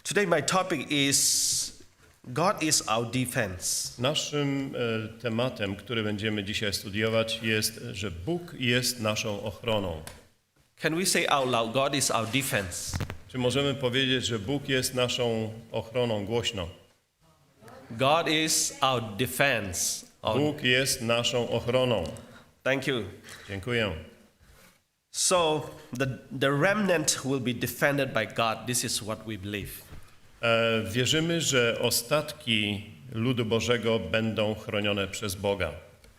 Today my topic is God is our defense. Naszym tematem, który będziemy dzisiaj studiować, jest, że Bóg jest naszą ochroną. Can we say out loud, God is our defense? Czy możemy powiedzieć, że Bóg jest naszą ochroną głośno? God is our defense. Bóg jest naszą ochroną. Thank you. Dziękuję. So the remnant will be defended by God. This is what we believe. Wierzymy, że ostatki ludu Bożego będą chronione przez Boga.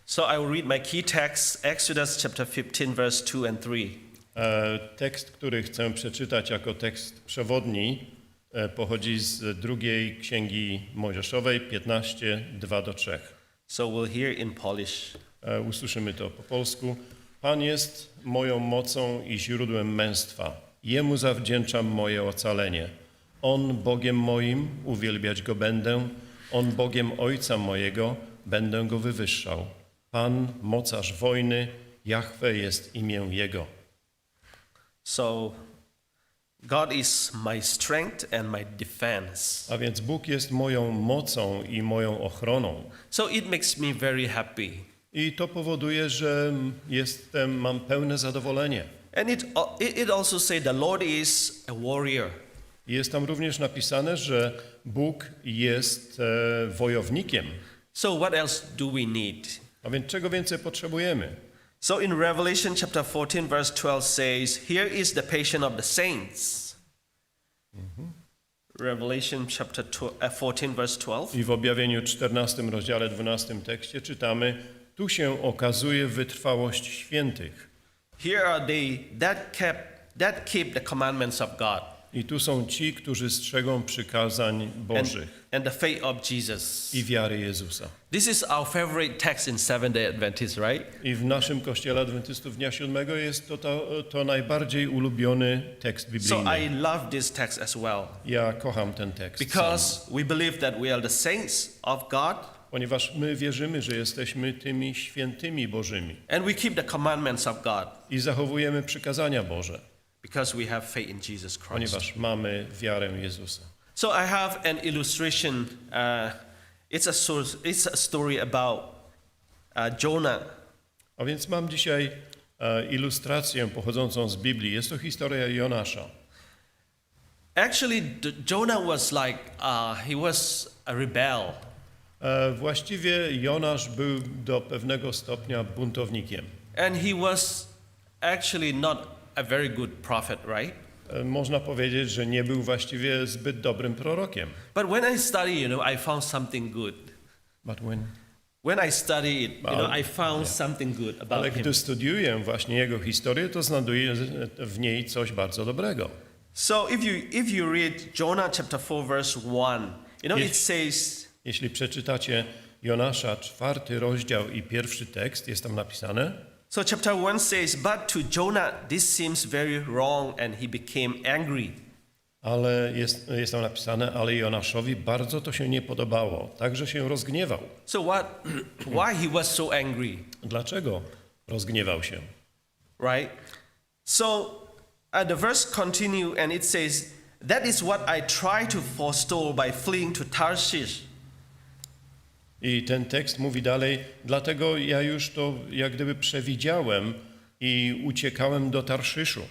So I will read my key text, Exodus chapter 15, verse 2 and 3. Tekst, który chcę przeczytać jako tekst przewodni, pochodzi z drugiej Księgi Mojżeszowej, 15, 2-3. So we'll hear in Polish. Usłyszymy to po polsku. Pan jest moją mocą i źródłem męstwa. Jemu zawdzięczam moje ocalenie. On Bogiem moim, uwielbiać Go będę. On Bogiem Ojca mojego, będę Go wywyższał. Pan, mocarz wojny, Jahwe jest imię Jego. So God is my strength and my defense. A więc Bóg jest moją mocą i moją ochroną. So it makes me very happy. I to powoduje, że mam pełne zadowolenie. And it also say the Lord is a warrior. Jest tam również napisane, że Bóg jest wojownikiem. So what else do we need? A więc czego więcej potrzebujemy? So in Revelation chapter 14 verse 12 says, here is the patience of the saints. Revelation chapter 14 verse 12. I w objawieniu 14 rozdziale 12 tekście czytamy, tu się okazuje wytrwałość świętych. Here are they that keep the commandments of God. I tu są ci, którzy strzegą przykazań Bożych And the faith of Jesus. i wiary Jezusa. This is our favorite text in Seventh-day Adventist, right? I w naszym Kościele Adwentystów Dnia Siódmego jest to najbardziej ulubiony tekst biblijny. So I love this text as well. Ja kocham ten tekst Because we believe that we are the saints of God. Ponieważ my wierzymy, że jesteśmy tymi świętymi Bożymi. And we keep the commandments of God. I zachowujemy przykazania Boże. Because we have faith in Jesus Christ. Ponieważ mamy wiarę Jezusa. So I have an illustration. It's a story about Jonah. A więc mam dzisiaj ilustrację pochodzącą z Biblii. Jest to historia Jonasza. Actually, Jonah was like he was a rebel. Właściwie Jonasz był do pewnego stopnia buntownikiem. And he was actually not a very good prophet, right? Można powiedzieć, że nie był właściwie zbyt dobrym prorokiem. But when I study, I found something good. But When I study it, I found something good about Ale him. gdy studiuję właśnie jego historię, to znajduję w niej coś bardzo dobrego. So if you read Jonah chapter 4 verse 1, it says. Jeśli przeczytacie Jonasza 4 rozdział i 1 tekst, jest tam napisane. So chapter 1 says, but to Jonah this seems very wrong and he became angry. Ale jest tam napisane, ale Jonaszowi bardzo to się nie podobało, także się rozgniewał. So why he was so angry? Dlaczego rozgniewał się? Right? So the verse continue and it says, that is what I try to forestall by fleeing to Tarshish. I ten tekst mówi dalej, dlatego ja już to jak gdyby przewidziałem i uciekałem do Tarszyszu.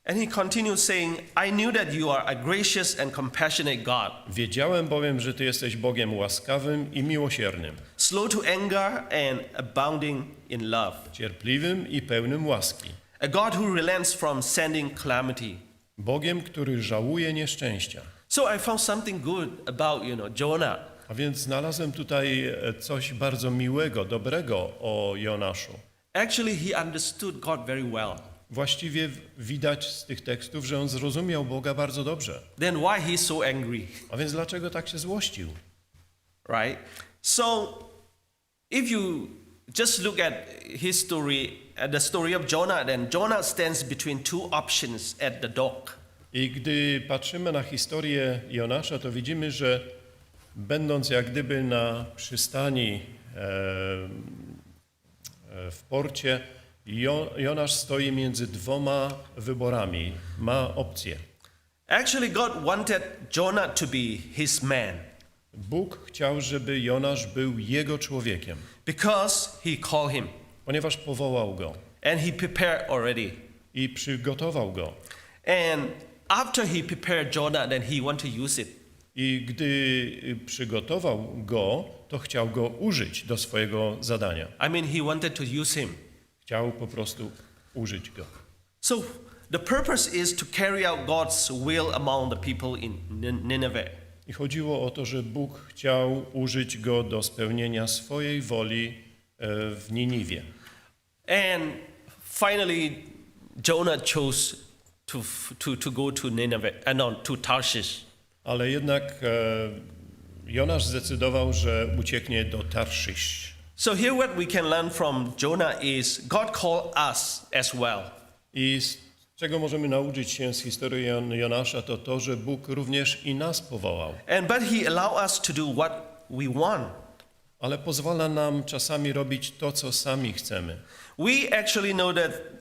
And he continued saying, I knew that you are a gracious and compassionate God. Wiedziałem bowiem, że Ty jesteś Bogiem łaskawym i miłosiernym. Slow to anger and abounding in love. Cierpliwym i pełnym łaski. A God who relents from sending calamity. Bogiem, który żałuje nieszczęścia. So I found something good about, Jonah. A więc znalazłem tutaj coś bardzo miłego, dobrego o Jonaszu. Actually, he understood God very well. Właściwie widać z tych tekstów, że on zrozumiał Boga bardzo dobrze. Then why he's so angry? A więc dlaczego tak się złościł? Right? So, if you just look at his story, at the story of Jonah, then Jonah stands between two options at the dock. I gdy patrzymy na historię Jonasza, to widzimy, że będąc jak gdyby na przystani w porcie, Jonasz stoi między dwoma wyborami, ma opcję. Actually, God wanted Jonah to be his man Bóg chciał, żeby Jonasz był jego człowiekiem, because he called him ponieważ powołał go and he prepared already. i przygotował go. And after he prepared Jonah, then he want to use it. I gdy przygotował go, to chciał go użyć do swojego zadania. I mean, he wanted to use him. Chciał po prostu użyć go. So the purpose is to carry out God's will among the people in Nineveh. I chodziło o to, że Bóg chciał użyć go do spełnienia swojej woli w Niniwie. And finally, Jonah chose to go to Nineveh, to Tarshish. Ale jednak Jonasz zdecydował, że ucieknie do Tarszysz. So here what we can learn from Jonah is God called us as well. I z czego możemy nauczyć się z historii Jonasza, to to, że Bóg również i nas powołał. But he allowed us to do what we want. Ale pozwala nam czasami robić to, co sami chcemy. We actually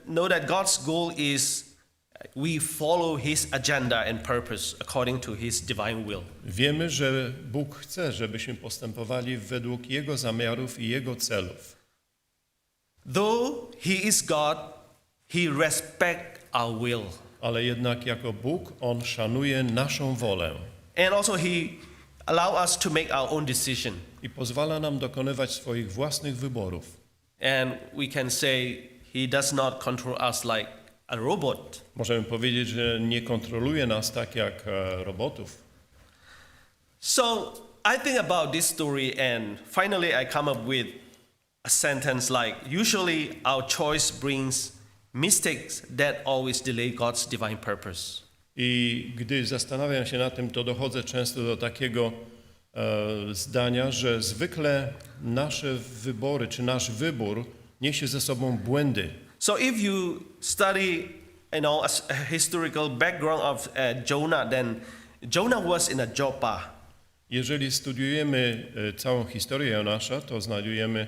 know that God's goal is we follow his agenda and purpose according to his divine will. Wiemy, że Bóg chce, żebyśmy postępowali według Jego zamiarów i Jego celów. Though he is God, he respects our will. Ale jednak jako Bóg, On szanuje naszą wolę. And also he allow us to make our own decision. I pozwala nam dokonywać swoich własnych wyborów. And we can say he does not control us like a robot. Możemy powiedzieć, że nie kontroluje nas tak jak robotów. So I think about this story and finally I come up with a sentence like usually our choice brings mistakes that always delay God's divine purpose. I gdy zastanawiam się nad tym, to dochodzę często do takiego zdania, że zwykle nasze wybory, czy nasz wybór niesie ze sobą błędy. So if you study, a historical background of Jonah, then Jonah was in a Joppa. Jeżeli studiujemy całą historię Jonasza, to znajdujemy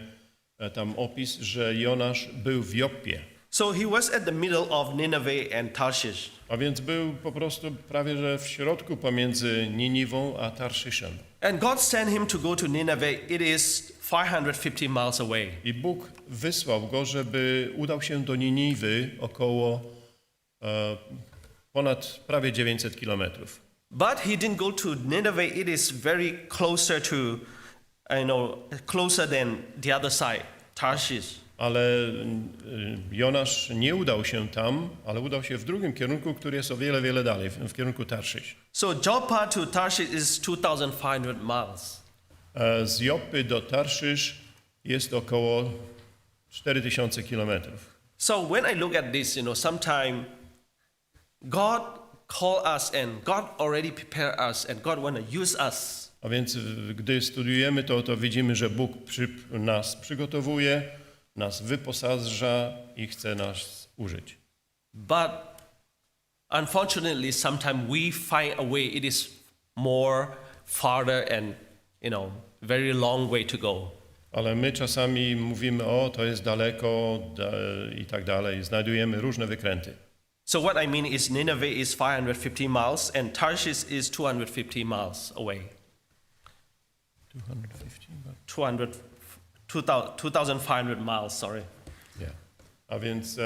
tam opis, że Jonasz był w Joppie. So he was at the middle of Nineveh and Tarshish. A więc był po prostu prawie że w środku pomiędzy Niniwą a Tarszyszem. And God sent him to go to Nineveh. It is 550 miles away. I Bóg wysłał go, żeby udał się do Niniwy około ponad prawie 900 kilometrów. But he didn't go to Nineveh. It is very closer to, closer than the other side, Tarshish. Ale Jonasz nie udał się tam, ale udał się w drugim kierunku, który jest o wiele, wiele dalej, w kierunku Tarszysz. So Joppa to Tarshish is 2,500 miles. Z Joppy do Tarszysz jest około 4000 kilometrów. So when I look at this, sometimes God called us and God already prepared us and God want to use us. A więc gdy studiujemy to widzimy, że Bóg nas przygotowuje, nas wyposaża i chce nas użyć. But unfortunately, sometimes we find a way it is more farther and, very long way to go. Ale my czasami mówimy, to jest daleko i tak dalej. Znajdujemy różne wykręty. So what I mean is Nineveh is 550 miles and Tarshish is 250 miles away. 2,500 miles, sorry. Yeah. A więc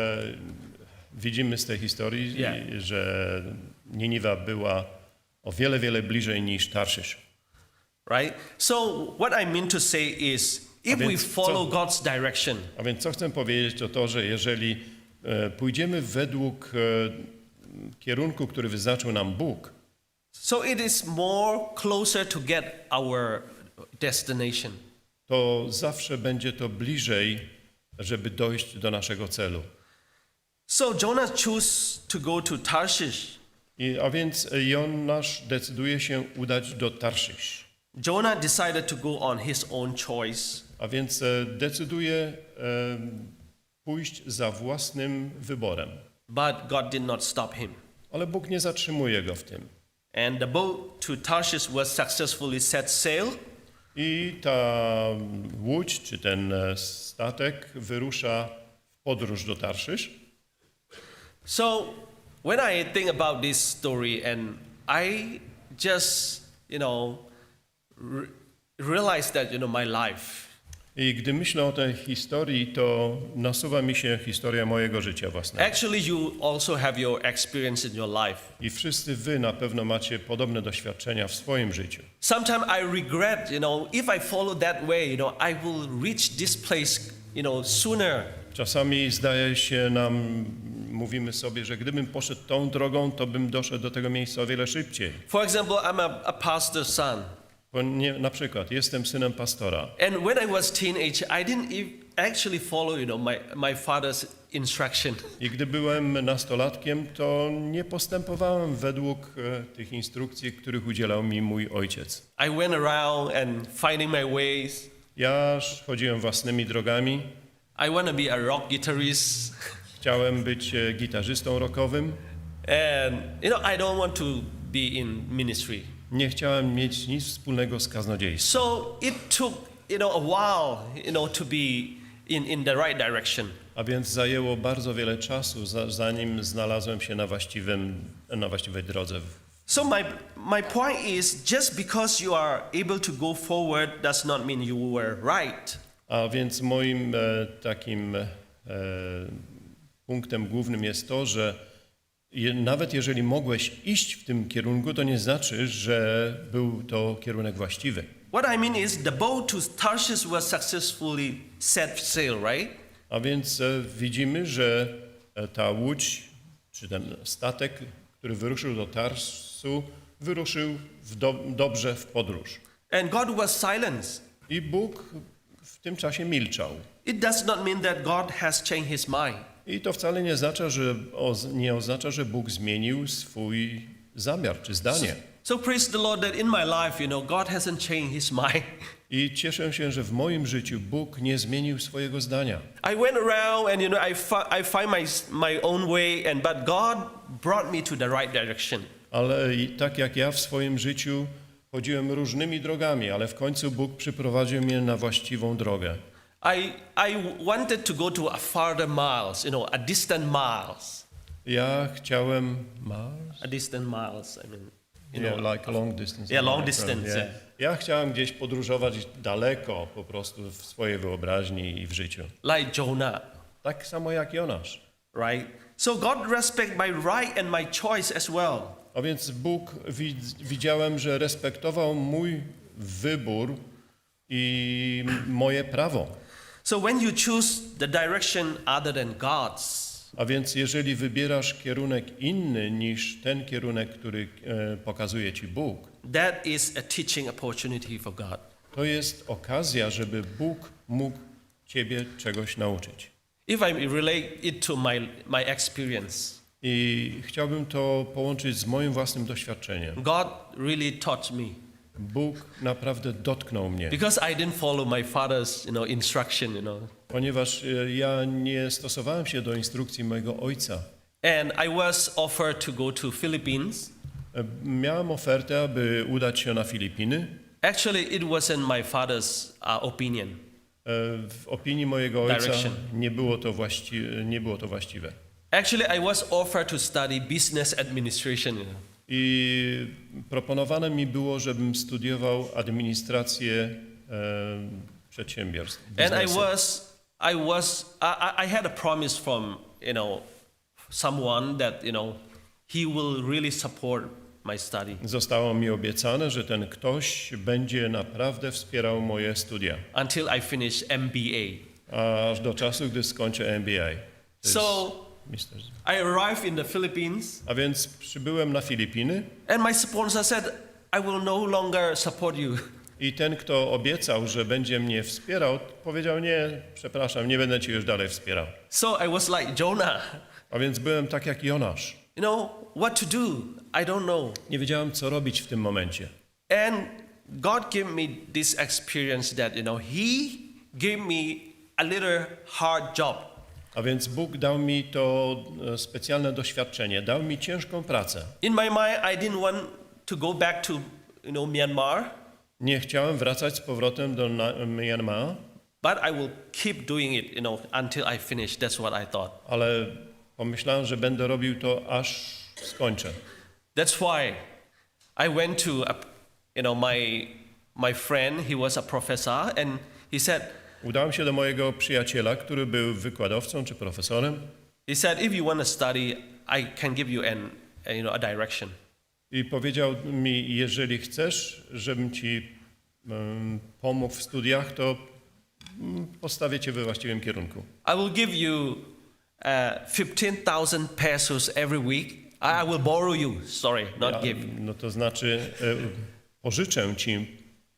widzimy z tej historii, że Niniwa była o wiele, wiele bliżej niż Tarszysz. Right? So what I mean to say is if we follow God's direction. A więc co chcę powiedzieć to, że jeżeli pójdziemy według kierunku, który wyznaczył nam Bóg, so it is more closer to get our destination. To zawsze będzie to bliżej, żeby dojść do naszego celu. So Jonah chose to go to Tarshish. A więc Jonasz decyduje się udać do Tarszysz. Jonah decided to go on his own choice. A więc decyduje pójść za własnym wyborem. But God did not stop him. Ale Bóg nie zatrzymuje go w tym. And the boat to Tarshish was successfully set sail. I ta łódź, czy ten statek wyrusza w podróż do Tarszysz. So when I think about this story and I just, realize that, my life. I gdy myślę o tej historii, to nasuwa mi się historia mojego życia własnego. Actually, you also have your experience in your life. I wszyscy wy na pewno macie podobne doświadczenia w swoim życiu. Sometimes I regret, if I follow that way, I will reach this place, sooner. Czasami zdaje się nam, mówimy sobie, że gdybym poszedł tą drogą, to bym doszedł do tego miejsca o wiele szybciej. For example, I'm a pastor's son. Na przykład, jestem synem pastora. And when I was teenager, I didn't actually follow, my father's instruction. I gdy byłem nastolatkiem, to nie postępowałem według tych instrukcji, których udzielał mi mój ojciec. I went around and finding my ways. Ja chodziłem własnymi drogami. I want to be a rock guitarist. Chciałem być gitarzystą rockowym. And, I don't want to be in ministry. Nie chciałem mieć nic wspólnego z kaznodziejstwem. So it took, a while, to be in the right direction. A więc zajęło bardzo wiele czasu, zanim znalazłem się na właściwej drodze. So my point is, just because you are able to go forward does not mean you were right. A więc moim takim punktem głównym jest to, że nawet jeżeli mogłeś iść w tym kierunku, to nie znaczy, że był to kierunek właściwy. What I mean is the boat to Tarshish was successfully set sail, right? A więc widzimy, że ta łódź, czy ten statek, który wyruszył do Tarsu, wyruszył dobrze w podróż. And God was silent. I Bóg w tym czasie milczał. It does not mean that God has changed his mind. I to wcale nie oznacza, że Bóg zmienił swój zamiar czy zdanie. So praise the Lord that in my life, God hasn't changed his mind. I cieszę się, że w moim życiu Bóg nie zmienił swojego zdania. I went around and I find my own way, but God brought me to the right direction. Ale tak jak ja w swoim życiu chodziłem różnymi drogami, ale w końcu Bóg przyprowadził mnie na właściwą drogę. I wanted to go to a farther miles, a distant miles. Ja chciałem miles? A distant miles, like long distance. Yeah, long distance. Yeah. Ja chciałem gdzieś podróżować daleko po prostu w swojej wyobraźni i w życiu. Like Jonah. Tak samo jak Jonasz. Right? So God respect my right and my choice as well. A więc Bóg widziałem, że respektował mój wybór i moje prawo. So when you choose the direction other than God's, a więc jeżeli wybierasz kierunek inny niż ten kierunek, który pokazuje ci Bóg, that is a teaching opportunity for God. To jest okazja, żeby Bóg mógł ciebie czegoś nauczyć. If I relate it to my experience. I chciałbym to połączyć z moim własnym doświadczeniem. God really taught me. Bóg naprawdę dotknął mnie. Because I didn't follow my father's, instruction, Ponieważ ja nie stosowałem się do instrukcji mojego ojca. And I was offered to go to Philippines. Miałem ofertę, aby udać się na Filipiny. Actually, it wasn't my father's opinion. W opinii mojego ojca nie było to właściwe. Actually, I was offered to study business administration. I proponowane mi było, żebym studiował administrację przedsiębiorstw. Biznesu. And I had a promise from, someone that, he will really support my study. Zostało mi obiecane, że ten ktoś będzie naprawdę wspierał moje studia. Until I finish MBA. Aż do czasu, gdy skończę MBA. So I arrived in the Philippines. A więc przybyłem na Filipiny. And my sponsor said, I will no longer support you. I ten, kto obiecał, że będzie mnie wspierał, powiedział: nie, przepraszam, nie będę ci już dalej wspierał. So I was like Jonah. A więc byłem tak jak Jonasz. What to do? I don't know. Nie wiedziałem, co robić w tym momencie. And God gave me this experience that, He gave me a little hard job. A więc Bóg dał mi to specjalne doświadczenie, dał mi ciężką pracę. In my mind, I didn't want to go back to, Myanmar. Nie chciałem wracać z powrotem do Myanmar. But I will keep doing it, until I finish. That's what I thought. Ale pomyślałem, że będę robił to, aż skończę. That's why I went to my friend. He was a professor, and he said, Udałem się do mojego przyjaciela, który był wykładowcą czy profesorem. if you want to study, I can give you a direction. I powiedział mi, jeżeli chcesz, żebym ci pomógł w studiach, to postawię cię we właściwym kierunku. I will give you 15,000 pesos every week. I will borrow you. Sorry, not give. No to znaczy, pożyczę ci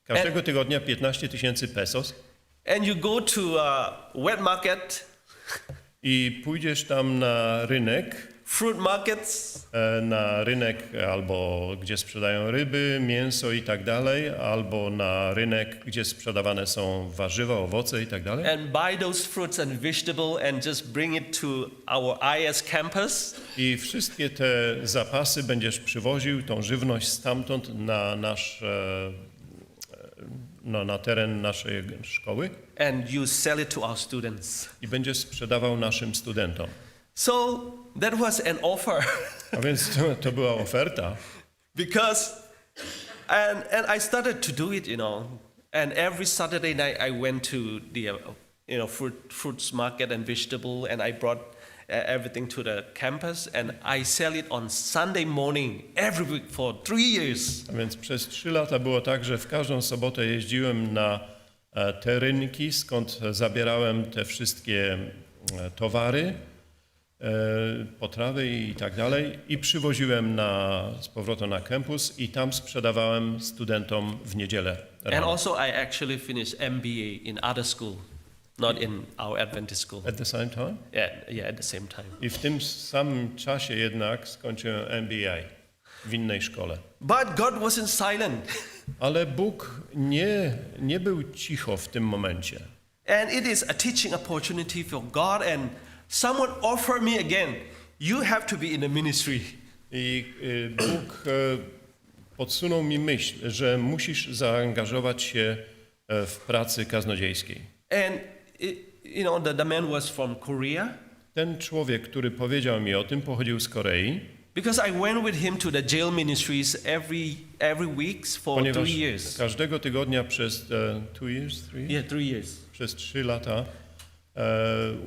każdego tygodnia 15 000 pesos And you go to wet market, i pójdziesz tam na rynek, fruit markets, albo gdzie sprzedają ryby, mięso i tak dalej, albo na rynek, gdzie sprzedawane są warzywa, owoce i tak dalej. and buy those fruits and vegetables and just bring it to our IS campus. I wszystkie te zapasy będziesz przywoził, tą żywność stamtąd na teren naszej szkoły And you sell it to our students. i będziesz sprzedawał naszym studentom. So that was an offer. A więc to była oferta. Because and I started to do it, and every Saturday night I went to the fruits market and vegetable, and I brought everything to the campus, and I sell it on Sunday morning every week for 3 years. A więc przez 3 lata było tak, że w każdą sobotę jeździłem na te rynki, skąd zabierałem te wszystkie towary, potrawy i tak dalej, i przywoziłem z powrotem na kampus i tam sprzedawałem studentom w niedzielę And rano. also I actually finished MBA in other school, not in our Adventist school. At the same time? Yeah, at the same time. I w tym samym czasie jednak skończyłem MBA w innej szkole. But God wasn't silent. Ale Bóg nie był cicho w tym momencie. And it is a teaching opportunity for God, and someone offered me again, you have to be in the ministry. I Bóg podsunął mi myśl, że musisz zaangażować się w pracy kaznodziejskiej. And the man was from Korea. Ten człowiek, który powiedział mi o tym, pochodził z Korei, Because I went with him to the jail ministries every week for 3 ponieważ years. każdego tygodnia przez 2 years, 3? Yeah, 3 years. Przez 3 lata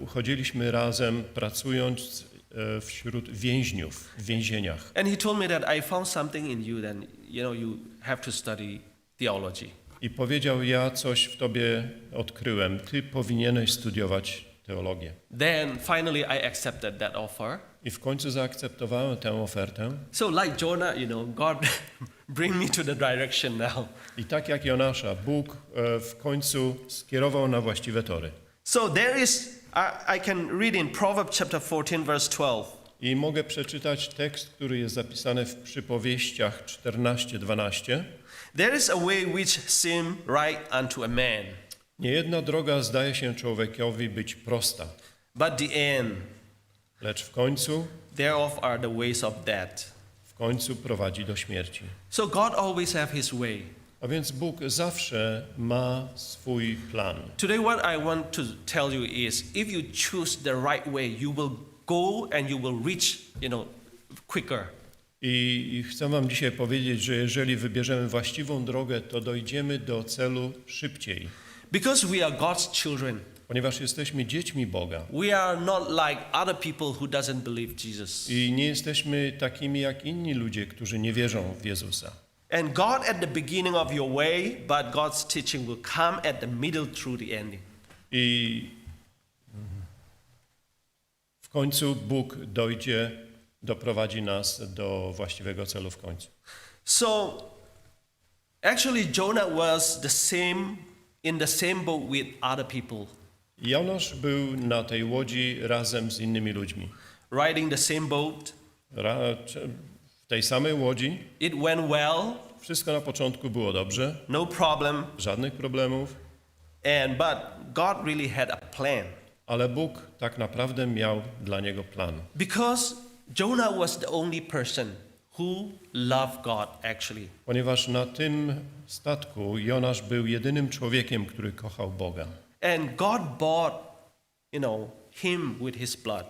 chodziliśmy razem, pracując wśród więźniów, w więzieniach. And he told me that I found something in you, then you have to study theology. I powiedział, ja coś w tobie odkryłem, ty powinieneś studiować teologię. Then finally I accepted that offer. I w końcu zaakceptowałem tę ofertę. So like Jonah, God bring me to the direction now. I tak jak Jonasza, Bóg w końcu skierował na właściwe tory. So there is, I can read in Proverbs chapter 14, verse 12. I mogę przeczytać tekst, który jest zapisany w Przypowieściach 14:12. There is a way which seem right unto a man, Niejedna droga zdaje się człowiekowi być prosta, but the end lecz w końcu thereof are the ways of death. prowadzi do śmierci. So God always have his way. A więc Bóg zawsze ma swój plan. Today what I want to tell you is, if you choose the right way, you will go and you will reach, quicker. I chcę wam dzisiaj powiedzieć, że jeżeli wybierzemy właściwą drogę, to dojdziemy do celu szybciej, Because we are God's children. ponieważ jesteśmy dziećmi Boga. We are not like other people who doesn't believe Jesus. I nie jesteśmy takimi jak inni ludzie, którzy nie wierzą w Jezusa. And God at the beginning of your way, but God's teaching will come at the middle through the ending. I w końcu Bóg doprowadzi nas do właściwego celu w końcu. So actually Jonah was in the same boat with other people, Jonasz był na tej łodzi razem z innymi ludźmi. riding the same boat. W tej samej łodzi. It went well, Wszystko na początku było dobrze, no problem, żadnych problemów, but God really had a plan. ale Bóg tak naprawdę miał dla niego plan. Because Jonah was the only person who loved God actually. Ponieważ na tym statku Jonasz był jedynym człowiekiem, który kochał Boga. And God bought, him with his blood.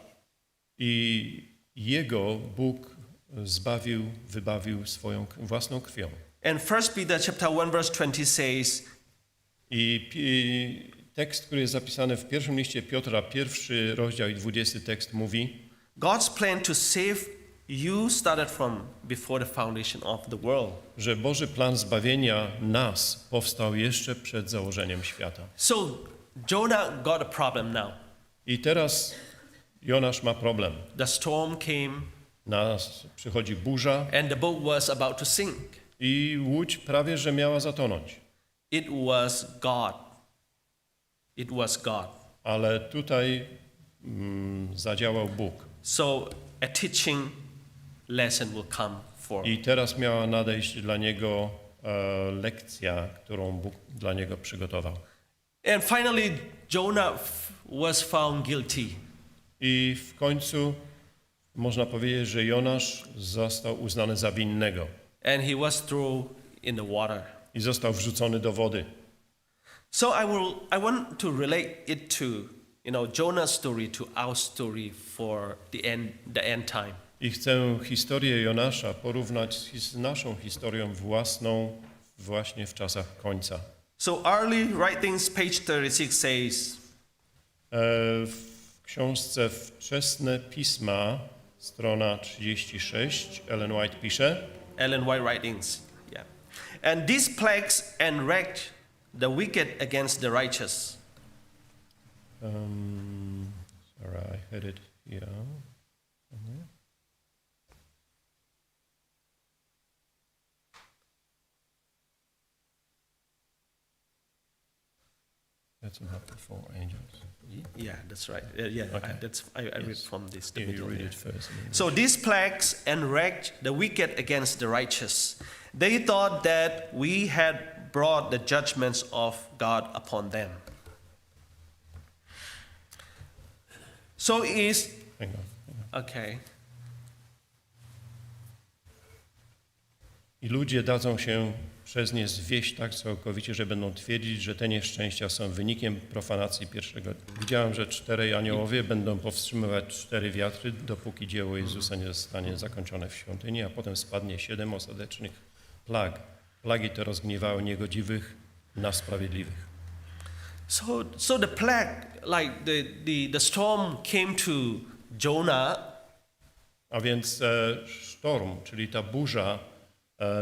I jego Bóg zbawił, wybawił swoją własną krwią. And 1 Peter chapter 1 verse 20 says, I tekst, który jest zapisany w pierwszym liście Piotra, 1 rozdział i 20 tekst mówi: God's plan to save you started from before the foundation of the world. Że Boży plan zbawienia nas powstał jeszcze przed założeniem świata. So Jonah got a problem now. I teraz Jonasz ma problem. The storm came Przychodzi burza and the boat was about to sink. i łódź prawie że miała zatonąć. It was God. It was God. Ale tutaj zadziałał Bóg. So a teaching lesson will come for. I teraz miała nadejść dla niego lekcja, którą Bóg dla niego przygotował. And finally Jonah was found guilty. I w końcu można powiedzieć, że Jonasz został uznany za winnego. And he was thrown in the water. I został wrzucony do wody. So I want to relate it to, Jonah's story to our story for the end time. I chcę historię Jonasza porównać z naszą historią własną właśnie w czasach końca. So early writings, page 36 says, W książce Wczesne Pisma, strona 36, Ellen White pisze: Ellen White writings, yeah. And these plagues enraged the wicked against the righteous. Sorry, I had it here. That's not the four angels. Yeah, that's right. Yeah, Okay. I read from this. Yeah, you read it first. So these plagues enraged the wicked against the righteous. They thought that we had brought the judgments of God upon them. So Hang on. okay. I ludzie dadzą się przez nie zwieść tak całkowicie, że będą twierdzić, że te nieszczęścia są wynikiem profanacji pierwszego. Widziałem, że 4 aniołowie będą powstrzymywać 4 wiatry, dopóki dzieło Jezusa nie zostanie zakończone w świątyni, a potem spadnie 7 ostatecznych plag. Plagi te rozgniewały niegodziwych na sprawiedliwych. So the plague, like the storm came to Jonah. A więc sztorm, czyli ta burza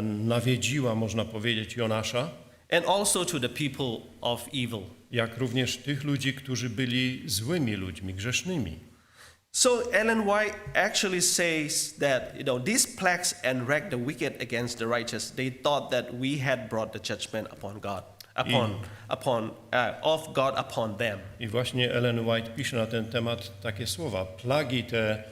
nawiedziła, można powiedzieć, Jonasza, And also to the people of evil. jak również tych ludzi, którzy byli złymi ludźmi, grzesznymi. So Ellen White actually says that these plagues enraged the wicked against the righteous. They thought that we had brought the judgment upon God, of God upon them. I właśnie Ellen White pisze na ten temat takie słowa: plagi te,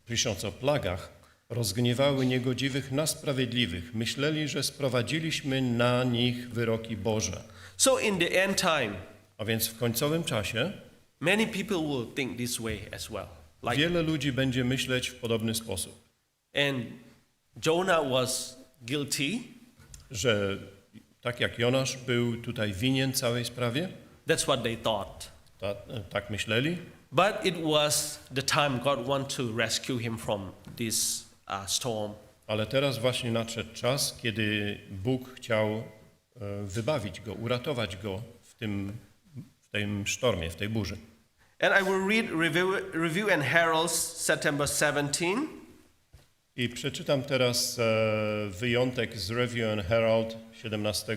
pisząc o plagach, rozgniewały niegodziwych na sprawiedliwych. Myśleli, że sprowadziliśmy na nich wyroki Boże. So in the end time, A więc w końcowym czasie many people will think this way as well. wiele ludzi będzie myśleć w podobny sposób, And Jonah was guilty. że tak jak Jonasz był tutaj winien całej sprawie, That's what they thought. tak myśleli, But it was the time God wanted to rescue him from this storm. ale teraz właśnie nadszedł czas, kiedy Bóg chciał wybawić go, uratować go w tym sztormie, w tej burzy. And I will read Review and Herald's September 17. I przeczytam teraz wyjątek z Review and Herald 17.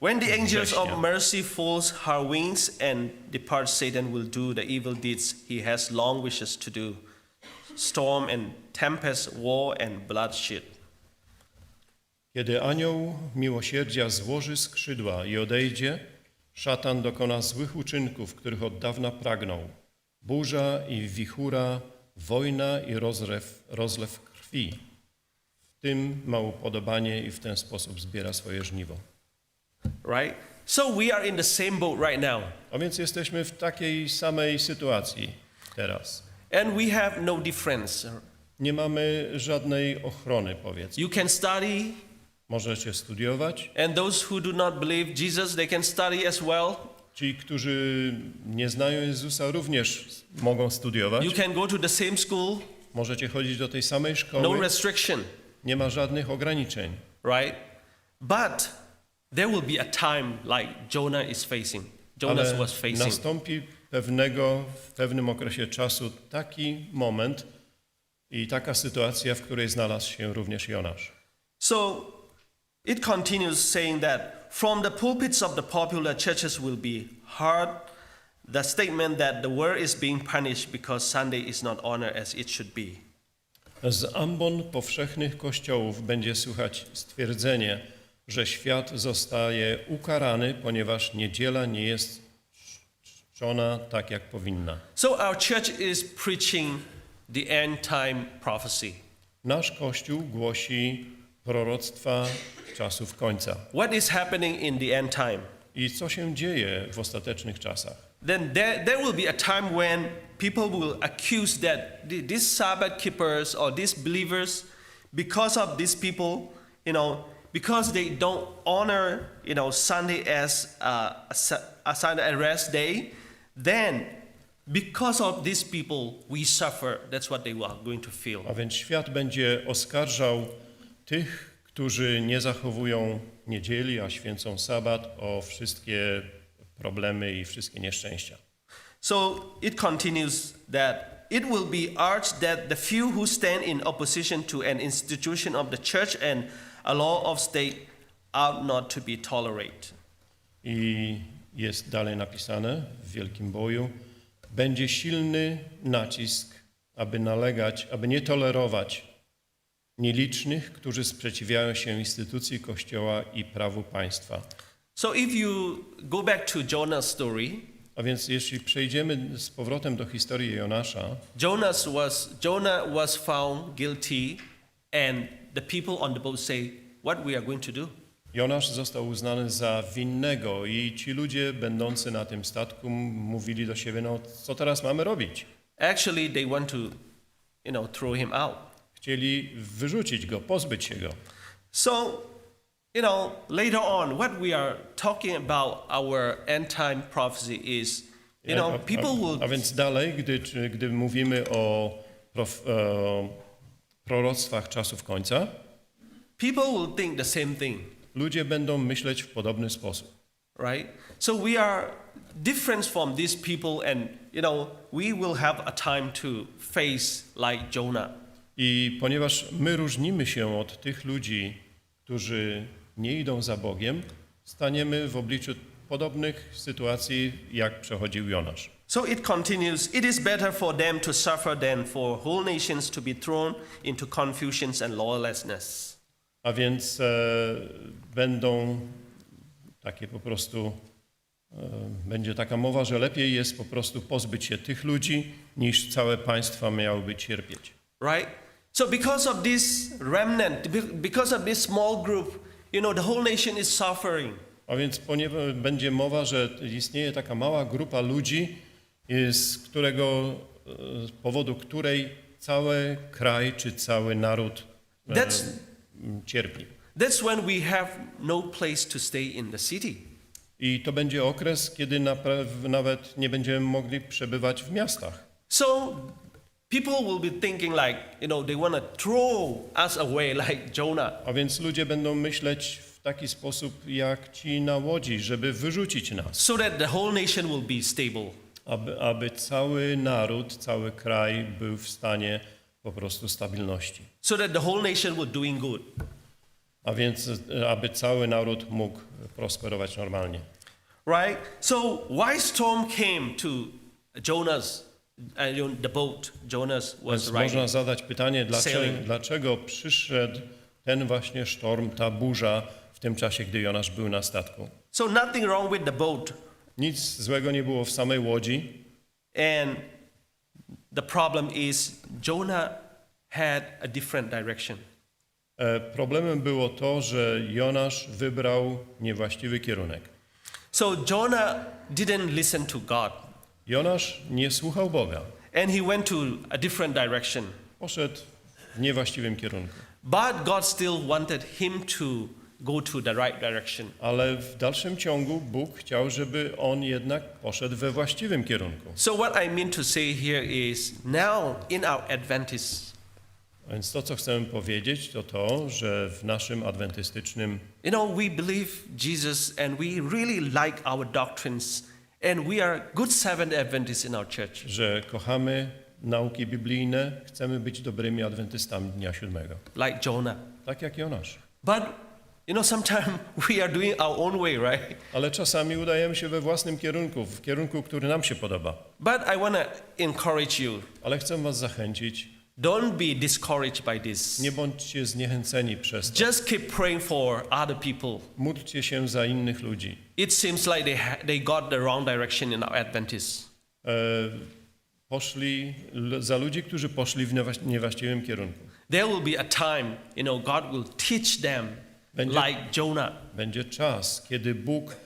When the angels września. of mercy folds her wings and depart, Satan will do the evil deeds he has long wishes to do. Storm and tempest, war and bloodshed. Kiedy anioł miłosierdzia złoży skrzydła i odejdzie, szatan dokona złych uczynków, których od dawna pragnął. Burza i wichura, wojna i rozlew krwi. W tym ma upodobanie i w ten sposób zbiera swoje żniwo. Right? So we are in the same boat right now. A więc jesteśmy w takiej samej sytuacji teraz. And we have no difference. Nie mamy żadnej ochrony, powiedzmy. You can study, Możecie studiować, and those who do not believe Jesus, they can study as well. Ci, którzy nie znają Jezusa, również mogą studiować. You can go to the same school, Możecie chodzić do tej samej no szkoły. restriction, Nie ma żadnych ograniczeń. right? But there will be a time like Jonah is facing. Jonas Ale was facing. nastąpi w pewnym okresie czasu taki moment i taka sytuacja, w której znalazł się również Jonasz. So it continues saying that from the pulpits of the popular churches will be heard the statement that the world is being punished because Sunday is not honored as it should be. Z ambon powszechnych kościołów będzie słychać stwierdzenie, że świat zostaje ukarany, ponieważ niedziela nie jest czczona tak, jak powinna. So our church is preaching the end time prophecy. Nasz Kościół głosi proroctwa czasów końca. What is happening in the end time? I co się dzieje w ostatecznych czasach? Then there will be a time when people will accuse that these Sabbath keepers or these believers, because of these people, because they don't honor, Sunday as a Sunday rest day, then because of these people we suffer. That's what they are going to feel. A więc świat będzie oskarżał tych, którzy nie zachowują niedzieli, a święcą sabat, o wszystkie problemy i wszystkie nieszczęścia. So it continues that it will be urged that the few who stand in opposition to an institution of the church and a law of state ought not to be tolerated. I jest dalej napisane w Wielkim Boju, będzie silny nacisk, aby nalegać, aby nie tolerować nielicznych, którzy sprzeciwiają się instytucji Kościoła i prawu państwa. So if you go back to Jonah's story, A więc jeśli przejdziemy z powrotem do historii Jonasza, Jonah was found guilty and the people on the boat say, what we are going to do? Jonasz został uznany za winnego i ci ludzie będący na tym statku mówili do siebie, no co teraz mamy robić? Actually, they want to, throw him out. Chcieli wyrzucić go, pozbyć się go. So, later on, what we are talking about our end time prophecy is, people will... A więc dalej, gdy mówimy o proroctwach czasów końca, people will think the same thing. ludzie będą myśleć w podobny sposób. Right? So we are different from these people and, we will have a time to face like Jonah. I ponieważ my różnimy się od tych ludzi, którzy nie idą za Bogiem, staniemy w obliczu podobnych sytuacji, jak przechodził Jonasz. So it continues, it is better for them to suffer than for whole nations to be thrown into confusions and lawlessness. A więc będą takie po prostu, będzie taka mowa, że lepiej jest po prostu pozbyć się tych ludzi, niż całe państwa miałyby cierpieć. Right? So because of this remnant, because of this small group, the whole nation is suffering. A więc ponieważ będzie mowa, że istnieje taka mała grupa ludzi, z powodu której cały kraj czy cały naród cierpi. That's when we have no place to stay in the city. I to będzie okres, kiedy nawet nie będziemy mogli przebywać w miastach. So people will be thinking like, they want to throw us away like Jonah. A więc ludzie będą myśleć w taki sposób jak ci na łodzi, żeby wyrzucić nas. So that the whole nation will be stable. Aby cały naród, cały kraj był w stanie po prostu stabilności. So that the whole nation was doing good. A więc aby cały naród mógł prosperować normalnie. Right? So why storm came to the boat Jonas was Więc można riding? zadać pytanie, Sailing. dlaczego przyszedł ten właśnie sztorm, ta burza w tym czasie, gdy Jonasz był na statku. So nothing wrong with the boat. Nic złego nie było w samej łodzi. And the problem is Jonah had a different direction. Problemem było to, że Jonasz wybrał niewłaściwy kierunek. So Jonah didn't listen to God. Jonasz nie słuchał Boga. And he went to a different direction. Poszedł w niewłaściwym kierunku. But God still wanted him to, go to the right direction. Ale w dalszym ciągu Bóg chciał, żeby on jednak poszedł we właściwym kierunku. So what I mean to say here is now in our Adventist, A więc to, co chcę powiedzieć, to to, że w naszym adwentystycznym, we believe Jesus and we really like our doctrines and we are good Seventh Adventists in our church. że kochamy nauki biblijne, chcemy być dobrymi adwentystami Dnia Siódmego. Like Jonah. Tak jak Jonasz. But sometimes we are doing our own way, right? Ale czasami udajemy się we własnym kierunku, w kierunku, który nam się podoba. But I want to encourage you. Ale chcę was zachęcić, Don't be discouraged by this. nie bądźcie zniechęceni przez to. Just keep praying for other people. Módlcie się za innych ludzi. It seems like they got the wrong direction in our Adventists. Poszli za ludzi, którzy poszli w niewłaściwym kierunku. There will be a time, God will teach them like Jonah. Będzie czas, kiedy Bóg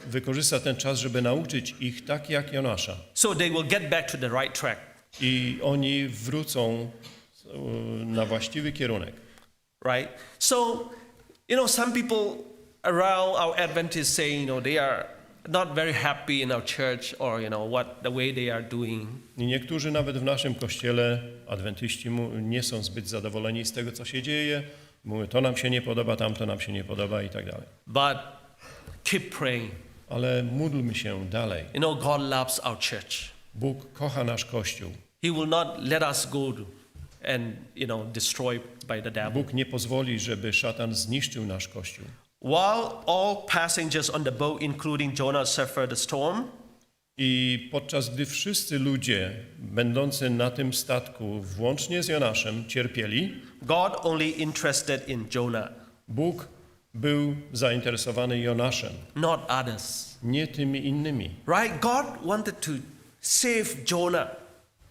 wykorzysta ten czas, żeby nauczyć ich tak jak Jonasza. So they will get back to the right track. I oni wrócą na właściwy kierunek. Right? So, some people around our Adventists say, they are not very happy in our church or, the way they are doing. I niektórzy nawet w naszym kościele, adwentyści, nie są zbyt zadowoleni z tego, co się dzieje. Mówią, to nam się nie podoba, tamto nam się nie podoba i tak dalej. But keep praying. Ale módlmy się dalej. God loves our church. Bóg kocha nasz Kościół. He will not let us go and, destroy by the devil. Bóg nie pozwoli, żeby szatan zniszczył nasz Kościół. While all passengers on the boat, including Jonah, suffered the storm, I podczas gdy wszyscy ludzie będący na tym statku, włącznie z Jonaszem, cierpieli, God only interested in Jonah, Bóg był zainteresowany Jonaszem, not others. nie tymi innymi. Right? God wanted to save Jonah.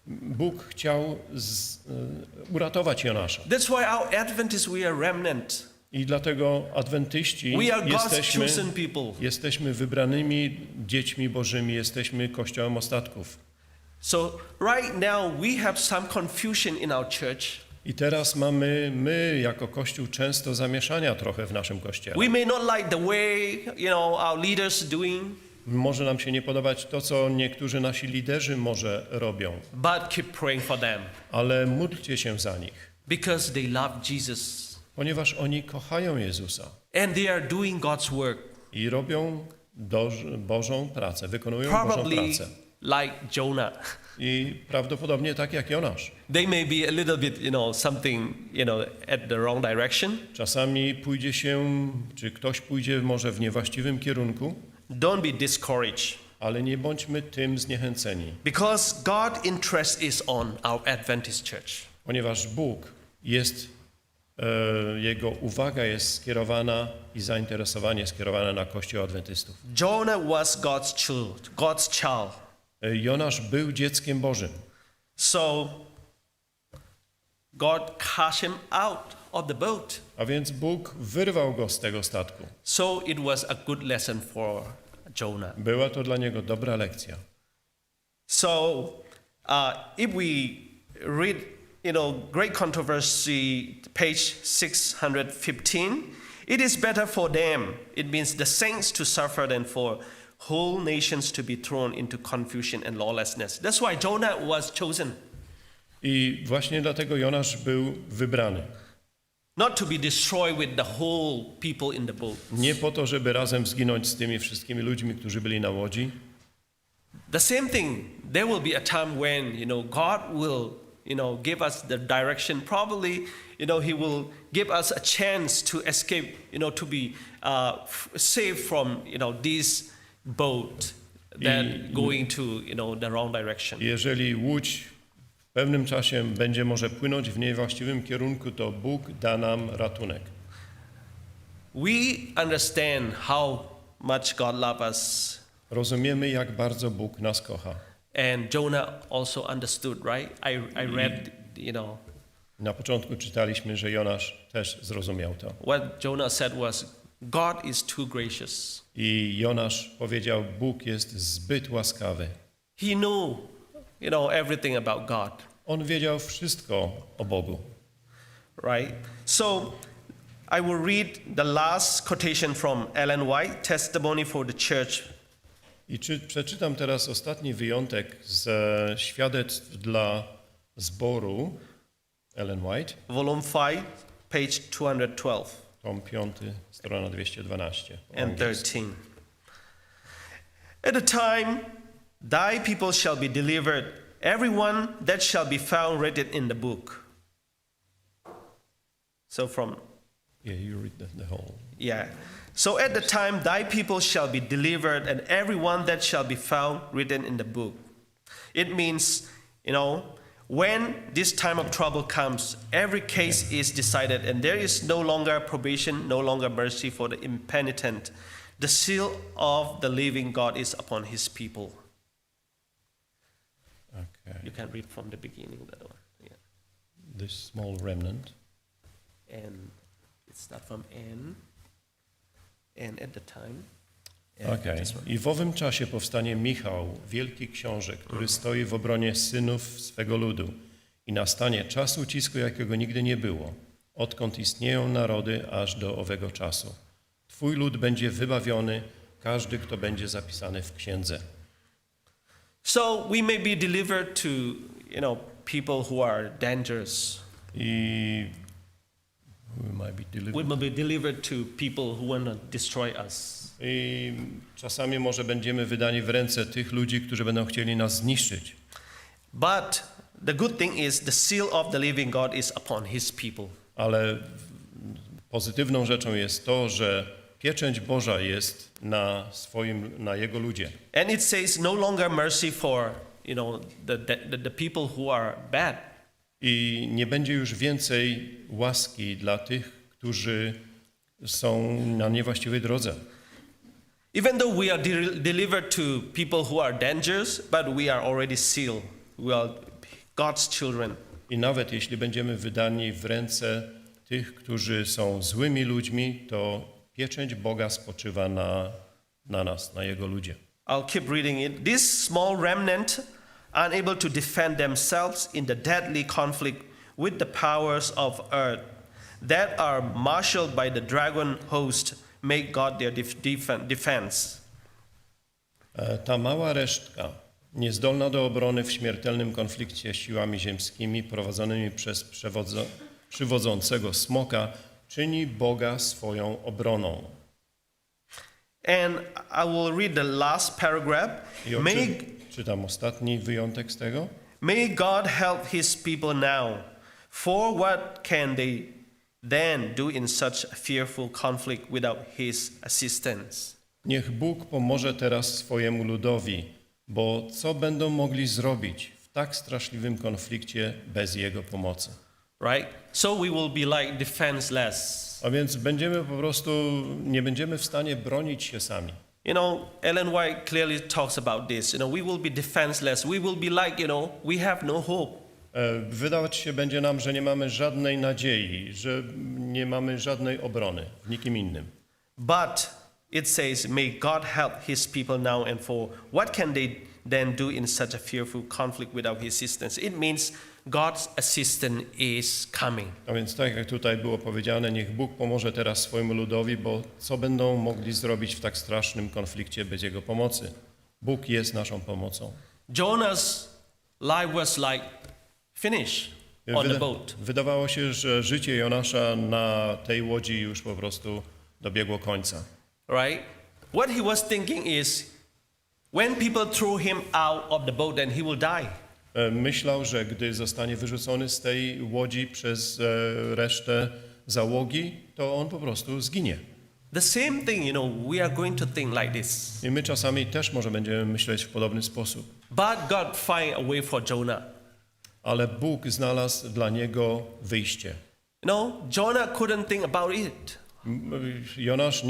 Bóg chciał uratować Jonasza. That's why our Adventists, we are remnant. I dlatego adwentyści We are God's chosen people. jesteśmy wybranymi dziećmi Bożymi, jesteśmy Kościołem ostatków. So right now we have some confusion in our church. I teraz mamy my jako Kościół często zamieszania trochę w naszym Kościele. We may not like the way, our leaders doing, Może nam się nie podobać to, co niektórzy nasi liderzy może robią, but keep praying for them ale módlcie się za nich, because they love Jesus ponieważ oni kochają Jezusa and they are doing God's work. i robią Bożą pracę, wykonują Bożą Probably pracę. like Jonah. I prawdopodobnie tak jak Jonasz. They may be a little bit, something, at the wrong direction. Czasami pójdzie się, czy ktoś pójdzie może w niewłaściwym kierunku, Don't be discouraged ale nie bądźmy tym zniechęceni, because God's interest is on our Adventist church. ponieważ Bóg jest, Jego uwaga jest skierowana i zainteresowanie skierowane na Kościół Adwentystów. Jonah was God's child. Jonasz był dzieckiem Bożym. So God cast him out of the boat. A więc Bóg wyrwał go z tego statku. So it was a good lesson for Jonah. Była to dla niego dobra lekcja. So if we read, Great Controversy, page 615, it is better for them, it means the saints, to suffer than for whole nations to be thrown into confusion and lawlessness. That's why Jonah was chosen. I właśnie dlatego Jonasz był wybrany. Not to be destroyed with the whole people in the boat. Nie po to, żeby razem zginąć z tymi wszystkimi ludźmi, którzy byli na łodzi. The same thing, there will be a time when, God will, give us the direction. Probably, He will give us a chance to escape, to be saved from, this boat that going to, the wrong direction. Jeżeli łódź w pewnym czasie będzie może płynąć w niewłaściwym kierunku, to Bóg da nam ratunek. We understand how much God loves us. Rozumiemy, jak bardzo Bóg nas kocha. And Jonah also understood, right? I read, Na początku czytaliśmy, że Jonasz też zrozumiał to. what Jonah said was, God is too gracious. I Jonasz powiedział, Bóg jest zbyt łaskawy. He knew, everything about God, On wiedział wszystko o Bogu. right? So I will read the last quotation from Ellen White, Testimony for the Church. I przeczytam teraz ostatni wyjątek ze świadectw dla zboru Ellen White, Volume 5, page 212 tom 5, strona 212. and 13. At the time, thy people shall be delivered, everyone that shall be found written in the book. So from, Yeah, you read the whole. yeah. So at the time, thy people shall be delivered, and everyone that shall be found written in the book. It means, when this time of trouble comes, every case is decided, and there is no longer probation, no longer mercy for the impenitent. The seal of the living God is upon his people. Okay. You can read from the beginning, that one. Yeah. This small remnant. And it's not from N. And at the time. Okej. I w owym czasie powstanie Michał, wielki książę, który stoi w obronie synów swego ludu. I nastanie czas ucisku, jakiego nigdy nie było, odkąd istnieją narody, aż do owego czasu. Twój lud będzie wybawiony, każdy, kto będzie zapisany w księdze. So we may be delivered to, people who are dangerous. I we might be We delivered. may be delivered to people who want to destroy us. I czasami może będziemy wydani w ręce tych ludzi, którzy będą chcieli nas zniszczyć. But the good thing is the seal of the living God is upon his people. Ale pozytywną rzeczą jest to, że pieczęć Boża jest na Jego ludzie. And it says no longer mercy for, the people who are bad. I nie będzie już więcej łaski dla tych, którzy są na niewłaściwej drodze. Even though we are delivered to people who are dangerous, but we are already sealed. We are God's children. I nawet jeśli będziemy wydani w ręce tych, którzy są złymi ludźmi, to pieczęć Boga spoczywa na nas, na Jego ludzie. I'll keep reading it. This small remnant, unable to defend themselves in the deadly conflict with the powers of earth that are marshaled by the dragon host, make God their defense. Ta mała resztka, niezdolna do obrony w śmiertelnym konflikcie z siłami ziemskimi prowadzonymi przez przywodzącego smoka, czyni Boga swoją obroną. And I will read the last paragraph. I czytam ostatni wyjątek z tego. May God help his people now, for what can they then do in such a fearful conflict without his assistance? Niech Bóg pomoże teraz swojemu ludowi, bo co będą mogli zrobić w tak straszliwym konflikcie bez Jego pomocy? Right? So we will be like defenseless. A więc będziemy po prostu, nie będziemy w stanie bronić się sami. Ellen White clearly talks about this. We will be defenseless. We will be like, we have no hope. Wydawać się będzie nam, że nie mamy żadnej nadziei, że nie mamy żadnej obrony w nikim innym. But it says, may God help his people now and for what can they then do in such a fearful conflict without his assistance? It means God's assistance is coming. A więc tak jak tutaj było powiedziane, niech Bóg pomoże teraz swojemu ludowi, bo co będą mogli zrobić w tak strasznym konflikcie bez Jego pomocy? Bóg jest naszą pomocą. Jonah's life was like finished on the boat. Wydawało się, że życie Jonasza na tej łodzi już po prostu dobiegło końca. Right? What he was thinking is, when people threw him out of the boat, then he will die. Myślał, że gdy zostanie wyrzucony z tej łodzi przez resztę załogi, to on po prostu zginie. The same thing, we are going to think like this. I my czasami też może będziemy myśleć w podobny sposób. But God find a way for Jonah. Ale Bóg znalazł dla niego wyjście. Jonah couldn't think about it. Jonasz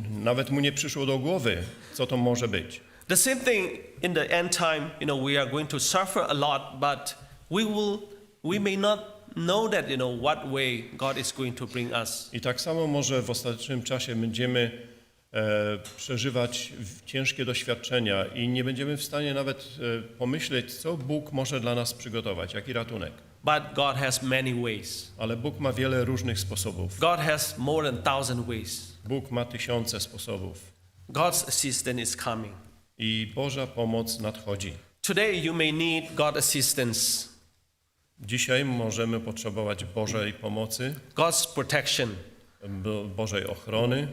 nawet mu nie przyszło do głowy, co to może być. The same thing in the end time, we are going to suffer a lot, but we may not know that, what way God is going to bring us. I tak samo może w ostatecznym czasie będziemy przeżywać ciężkie doświadczenia i nie będziemy w stanie nawet pomyśleć, co Bóg może dla nas przygotować, jaki ratunek. But God has many ways. Ale Bóg ma wiele różnych sposobów. God has more than 1,000 ways. Bóg ma tysiące sposobów. God's assistance is coming. I Boża pomoc nadchodzi. Today you may need God's assistance, Dzisiaj możemy potrzebować Bożej pomocy, God's protection. Bożej ochrony.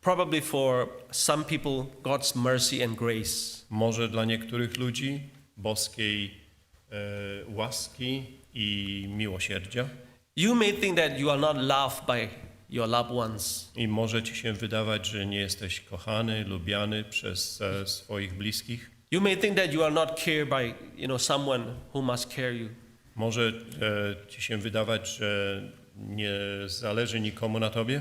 Probably for some people, God's mercy and grace. Może dla niektórych ludzi boskiej łaski i miłosierdzia. You may think that you are not loved by your loved ones. I może ci się wydawać, że nie jesteś kochany, lubiany przez swoich bliskich. You may think that you are not cared by, someone who must care you. Może ci się wydawać, że nie zależy nikomu na tobie.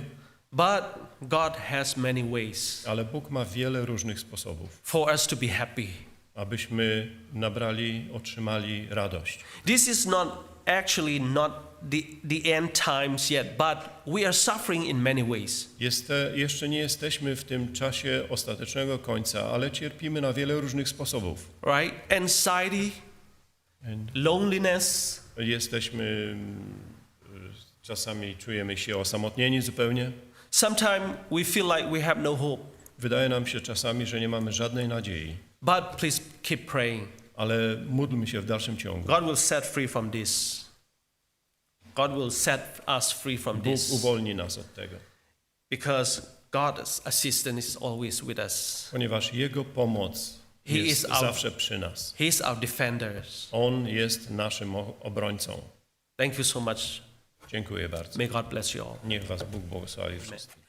But God has many ways Ale Bóg ma wiele różnych sposobów, for us to be happy. abyśmy otrzymali radość. This is actually not the end times yet, but we are suffering in many ways. Jeszcze nie jesteśmy w tym czasie ostatecznego końca, ale cierpimy na wiele różnych sposobów. Right? Anxiety, loneliness, Czasami czujemy się osamotnieni zupełnie. sometimes we feel like we have no hope. Wydaje nam się czasami, że nie mamy żadnej nadziei, But please keep praying. ale módlmy się w dalszym ciągu. God will set free from this. God will set us free from Bóg this. uwolni nas od tego, Because God's assistance is always with us. ponieważ Jego pomoc He jest is our- zawsze przy nas. He is our defender. On jest naszym obrońcą. Thank you so much. Dziękuję bardzo. May God bless you all. Niech was Bóg błogosławi wszystkich.